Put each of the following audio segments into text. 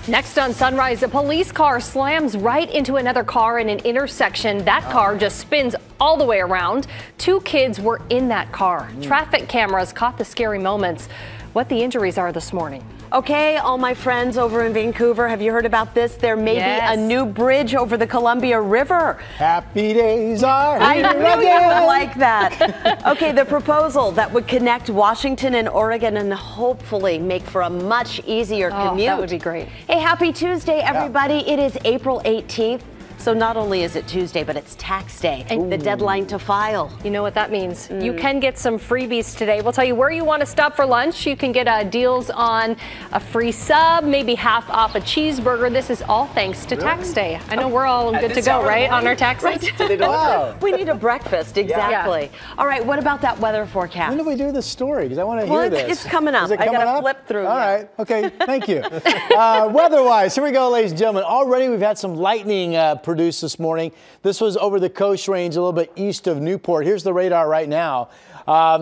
Next on Sunrise, a police car slams right into another car in an intersection. That car just spins all the way around. 2 kids were in that car. Traffic cameras caught the scary moments. What the injuries are this morning. Okay, all my friends over in Vancouver, have you heard about this? There may be a new bridge over the Columbia River. Happy days are here I knew you would like that. Okay, the proposal that would connect Washington and Oregon and hopefully make for a much easier commute. That would be great. Hey, happy Tuesday, everybody. It is April 18th. So not only is it Tuesday, but it's tax day, the deadline to file. You know what that means. You can get some freebies today. We'll tell you where you want to stop for lunch. You can get deals on a free sub, maybe half off a cheeseburger. This is all thanks to tax day. I know we're all good to go, right, on our taxes? Right. We need a breakfast, exactly. Yeah. All right, what about that weather forecast? When do we do this story? Because I want to hear this. It's coming up. I got to flip through. All right. Okay, thank you. Weather-wise, here we go, ladies and gentlemen. Already we've had some lightning produced this morning. This was over the Coast Range, a little bit east of Newport. Here's the radar right now.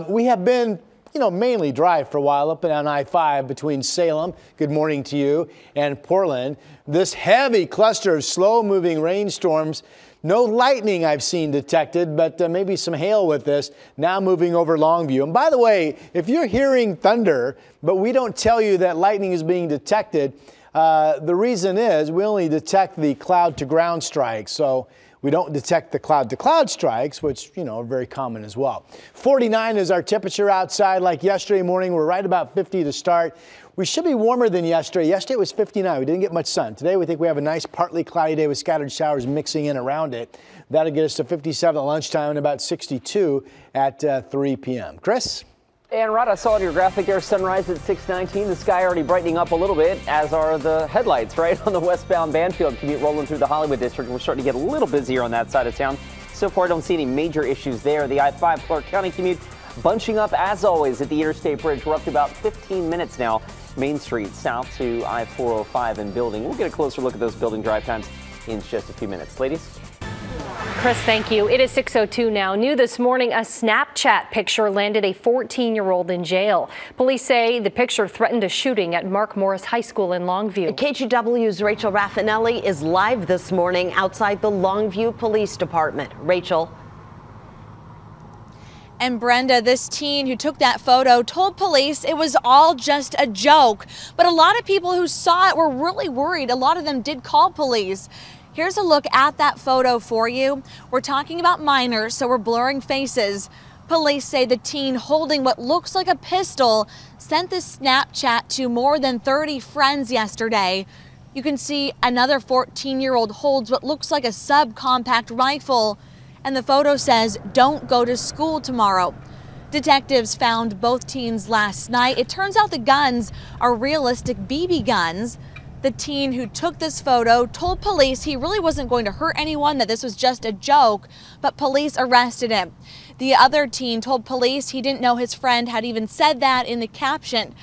We have been, mainly dry for a while up and down I-5 between Salem, good morning to you, and Portland. This heavy cluster of slow-moving rainstorms. No lightning I've seen detected, but maybe some hail with this, now moving over Longview. And by the way, if you're hearing thunder, but we don't tell you that lightning is being detected, the reason is we only detect the cloud-to-ground strikes, so we don't detect the cloud-to-cloud strikes, which, are very common as well. 49 is our temperature outside. Like yesterday morning, we're right about 50 to start. We should be warmer than yesterday. Yesterday it was 59. We didn't get much sun. Today we think we have a nice partly cloudy day with scattered showers mixing in around it. That'll get us to 57 at lunchtime and about 62 at 3 p.m. Chris? And Rod, I saw in your graphic there, sunrise at 6:19. The sky already brightening up a little bit, as are the headlights, right, on the westbound Banfield commute rolling through the Hollywood district. We're starting to get a little busier on that side of town. So far, I don't see any major issues there. The I-5 Clark County commute bunching up, as always, at the Interstate Bridge. We're up to about 15 minutes now. Main Street south to I-405 and building. We'll get a closer look at those building drive times in just a few minutes. Ladies? Chris, thank you. It is 6:02 now. New this morning, a Snapchat picture landed a 14-year-old in jail. Police say the picture threatened a shooting at Mark Morris High School in Longview. KGW's Rachel Raffinelli is live this morning outside the Longview Police Department. Rachel. And Brenda, this teen who took that photo told police it was all just a joke. But a lot of people who saw it were really worried. A lot of them did call police. Here's a look at that photo for you. We're talking about minors, so we're blurring faces. Police say the teen holding what looks like a pistol sent this Snapchat to more than 30 friends yesterday. You can see another 14-year-old holds what looks like a subcompact rifle. And the photo says, "Don't go to school tomorrow." Detectives found both teens last night. It turns out the guns are realistic BB guns. The teen who took this photo told police he really wasn't going to hurt anyone, that this was just a joke, but police arrested him. The other teen told police he didn't know his friend had even said that in the caption.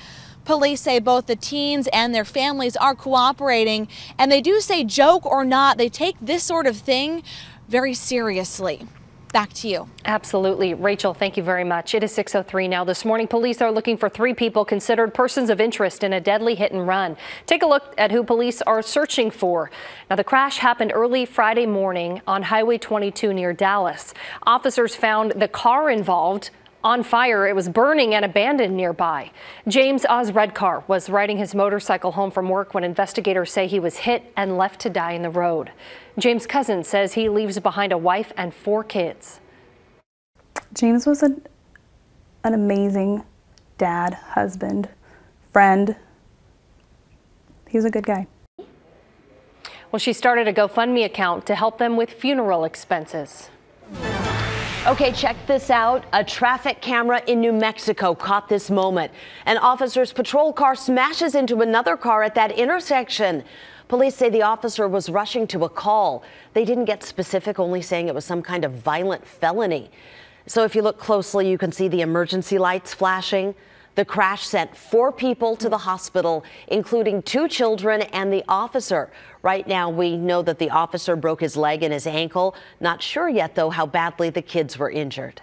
Police say both the teens and their families are cooperating, and they do say, joke or not, they take this sort of thing very seriously. Back to you. Absolutely. Rachel, thank you very much. It is 6:03 now. This morning, police are looking for 3 people considered persons of interest in a deadly hit and run. Take a look at who police are searching for. Now, the crash happened early Friday morning on Highway 22 near Dallas. Officers found the car involved on fire. It was burning and abandoned nearby. James Oz Redcar was riding his motorcycle home from work when investigators say he was hit and left to die in the road. James' cousin says he leaves behind a wife and 4 kids. James was an amazing dad, husband, friend. He was a good guy. Well, she started a GoFundMe account to help them with funeral expenses. Okay, check this out. A traffic camera in New Mexico caught this moment. An officer's patrol car smashes into another car at that intersection. Police say the officer was rushing to a call. They didn't get specific, only saying it was some kind of violent felony. So if you look closely, you can see the emergency lights flashing. The crash sent 4 people to the hospital, including 2 children and the officer. Right now, we know that the officer broke his leg and his ankle. Not sure yet, though, how badly the kids were injured.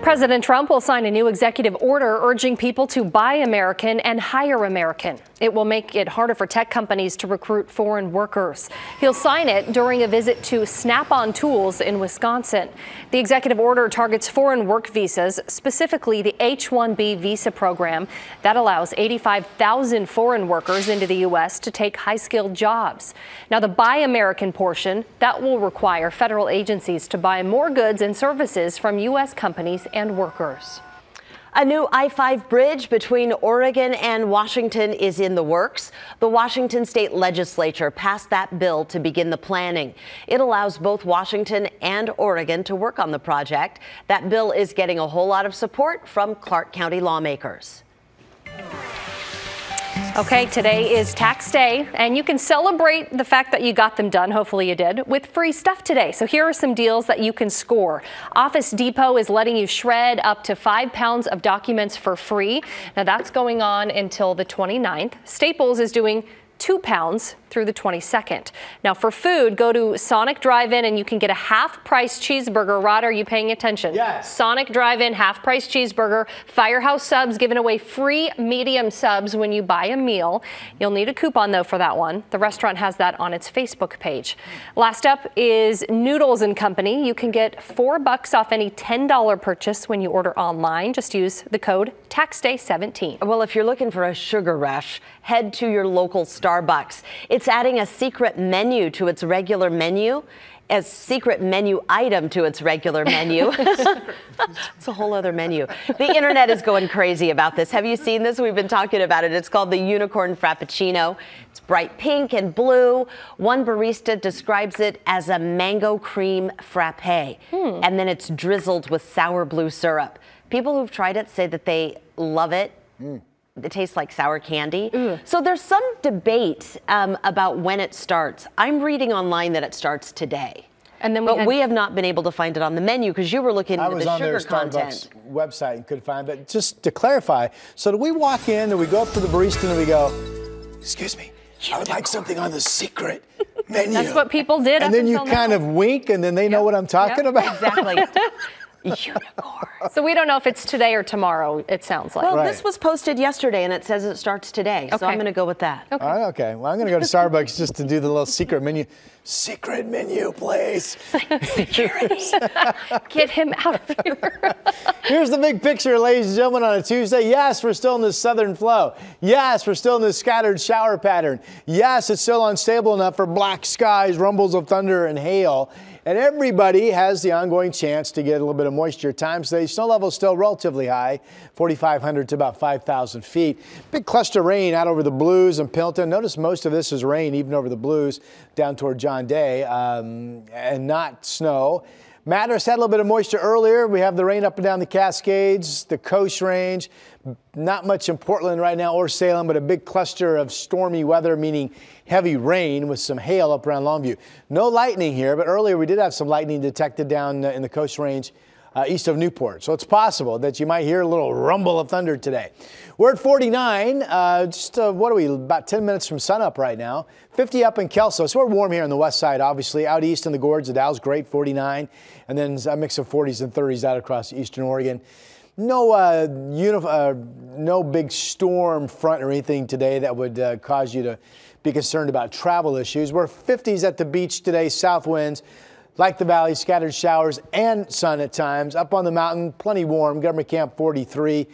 President Trump will sign a new executive order urging people to buy American and hire American. It will make it harder for tech companies to recruit foreign workers. He'll sign it during a visit to Snap-on Tools in Wisconsin. The executive order targets foreign work visas, specifically the H-1B visa program that allows 85,000 foreign workers into the U.S. to take high-skilled jobs. Now, the Buy American portion, that will require federal agencies to buy more goods and services from U.S. companies and workers. A new I-5 bridge between Oregon and Washington is in the works. The Washington state legislature passed that bill to begin the planning. It allows both Washington and Oregon to work on the project. That bill is getting a whole lot of support from Clark County lawmakers. Okay, today is tax day, and you can celebrate the fact that you got them done, hopefully you did, with free stuff today. So here are some deals that you can score. Office Depot is letting you shred up to 5 pounds of documents for free. Now that's going on until the 29th. Staples is doing 2 pounds through the 22nd. Now for food, go to Sonic Drive-In and you can get a half-price cheeseburger. Rod, are you paying attention? Yes. Sonic Drive-In, half-price cheeseburger. Firehouse Subs giving away free medium subs when you buy a meal. You'll need a coupon though for that one. The restaurant has that on its Facebook page. Last up is Noodles & Company. You can get $4 off any $10 purchase when you order online. Just use the code TAXDAY17. Well, if you're looking for a sugar rush, head to your local Starbucks. It's adding a secret menu to its regular menu, a secret menu item to its regular menu. It's a whole other menu. The internet is going crazy about this. Have you seen this? We've been talking about it. It's called the Unicorn Frappuccino. It's bright pink and blue. One barista describes it as a mango cream frappe, and then it's drizzled with sour blue syrup. People who've tried it say that they love it. It tastes like sour candy. So there's some debate about when it starts. I'm reading online that it starts today. And then we have not been able to find it on the menu because you were looking into the sugar content. I was on their Starbucks website and couldn't find it. But just to clarify, so do we walk in and we go up to the barista and we go, excuse me, I would like something on the secret menu. That's what people did. And then you kind of wink and then they know what I'm talking about. Exactly. Unicorn. So we don't know if it's today or tomorrow, it sounds like. Well, this was posted yesterday and it saes it starts today. So I'm going to go with that. Okay. All right, okay. Well, I'm going to go to Starbucks just to do the little secret menu. Secret menu, please. Security. Get him out of here. Here's the big picture, ladies and gentlemen, on a Tuesday. Yes, we're still in this southern flow. Yes, we're still in this scattered shower pattern. Yes, it's still unstable enough for black skies, rumbles of thunder, and hail. And everybody has the ongoing chance to get a little bit of moisture at times. The snow level is still relatively high, 4,500 to about 5,000 feet. Big cluster of rain out over the Blues and Pilton. Notice most of this is rain, even over the Blues, down toward John Day, and not snow. Madras had a little bit of moisture earlier. We have the rain up and down the Cascades, the Coast Range. Not much in Portland right now or Salem, but a big cluster of stormy weather, meaning heavy rain with some hail up around Longview. No lightning here, but earlier we did have some lightning detected down in the Coast Range east of Newport. So it's possible that you might hear a little rumble of thunder today. We're at 49, what are we, about 10 minutes from sunup right now. 50 up in Kelso, so we're warm here on the west side, obviously. Out east in the gorge, the Dow's great, 49. And then a mix of 40s and 30s out across eastern Oregon. No big storm front or anything today that would cause you to be concerned about travel issues. We're 50s at the beach today, south winds. Like the valley, scattered showers and sun at times. Up on the mountain, plenty warm. Government Camp 43,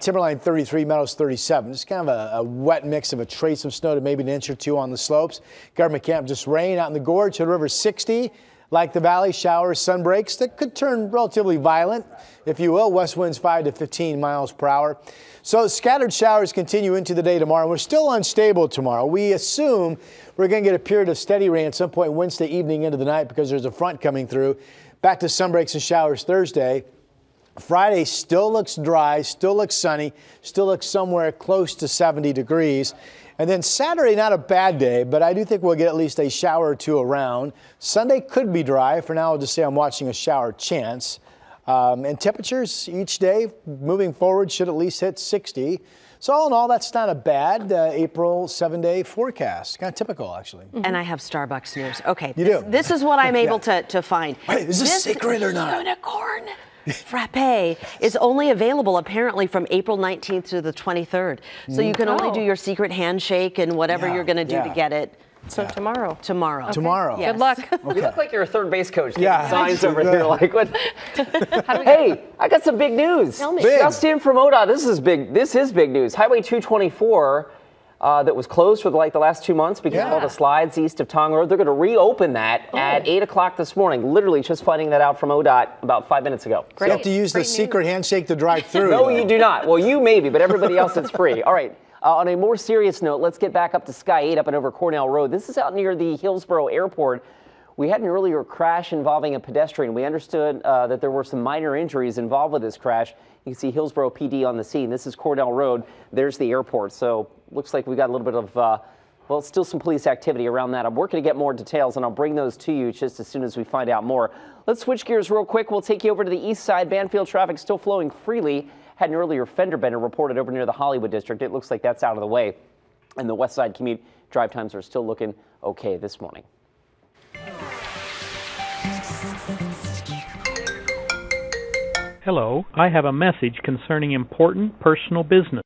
Timberline 33, Meadows 37. Just kind of a wet mix of a trace of snow to maybe an inch or two on the slopes. Government Camp just rain out in the gorge. Hood River 60. Like the valley, showers, sun breaks that could turn relatively violent, if you will. West winds 5 to 15 miles per hour. So scattered showers continue into the day tomorrow. We're still unstable tomorrow. We assume we're going to get a period of steady rain at some point Wednesday evening into the night because there's a front coming through. Back to sun breaks and showers Thursday. Friday still looks dry, still looks sunny, still looks somewhere close to 70 degrees. And then Saturday, not a bad day, but I do think we'll get at least a shower or two around. Sunday could be dry. For now, I'll just say I'm watching a shower chance. And temperatures each day moving forward should at least hit 60. So all in all, that's not a bad April 7-day forecast. Kind of typical, actually. And I have Starbucks news. Okay. You do? This is what I'm able to find. Wait, is this secret or not? Unicorn Frappe is only available apparently from April 19th to the 23rd. So you can only do your secret handshake and whatever you're going to do to get it. So tomorrow. Tomorrow. Okay. Tomorrow. Good luck. You look like you're a third base coach. Yeah. Signs over here like what? Hey, I got some big news. Tell me. Just in from ODOT. This is big. This is big news. Highway 224 that was closed for the last 2 months because of all the slides east of Tong Road. They're going to reopen that at 8 o'clock this morning. Literally just finding that out from ODOT about 5 minutes ago. You have to use the secret handshake to drive through. No, you do not. Well, you maybe, but everybody else it's free. All right. On a more serious note, let's get back up to Sky 8 up and over Cornell Road. This is out near the Hillsborough Airport. We had an earlier crash involving a pedestrian. We understood that there were some minor injuries involved with this crash. You can see Hillsborough PD on the scene. This is Cornell Road. There's the airport. So looks like we got a little bit of, well, still some police activity around that. I'm working to get more details, and I'll bring those to you just as soon as we find out more. Let's switch gears real quick. We'll take you over to the east side. Banfield traffic still flowing freely. Had an earlier fender bender reported over near the Hollywood district. It looks like that's out of the way. And the west side commute drive times are still looking okay this morning. Hello, I have a message concerning important personal business.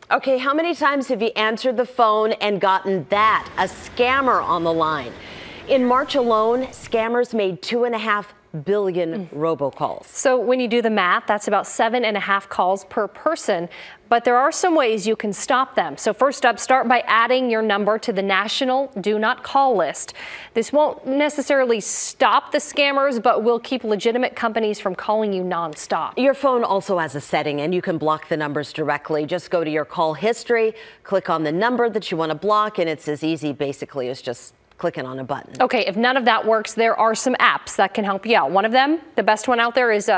Okay, how many times have you answered the phone and gotten that? A scammer on the line. In March alone, scammers made 2.5 billion robocalls. So when you do the math, that's about 7.5 calls per person. But there are some ways you can stop them. So first up, start by adding your number to the National Do Not Call list. This won't necessarily stop the scammers, but will keep legitimate companies from calling you nonstop. Your phone also has a setting, and you can block the numbers directly. Just go to your call history, click on the number that you want to block, and it's as easy basically as just clicking on a button. Okay, if none of that works, there are some apps that can help you out. One of them, the best one out there is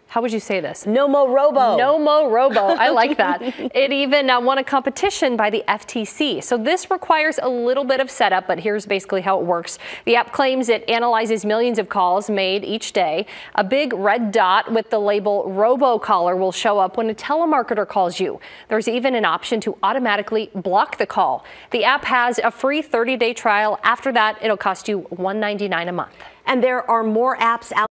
how would you say this? Nomo Robo. Nomo Robo. I like that. It even won a competition by the FTC. So this requires a little bit of setup, but here's basically how it works. The app claims it analyzes millions of calls made each day. A big red dot with the label robocaller will show up when a telemarketer calls you. There's even an option to automatically block the call. The app has a free 30-day trial. After that, it'll cost you $1.99 a month. And there are more apps out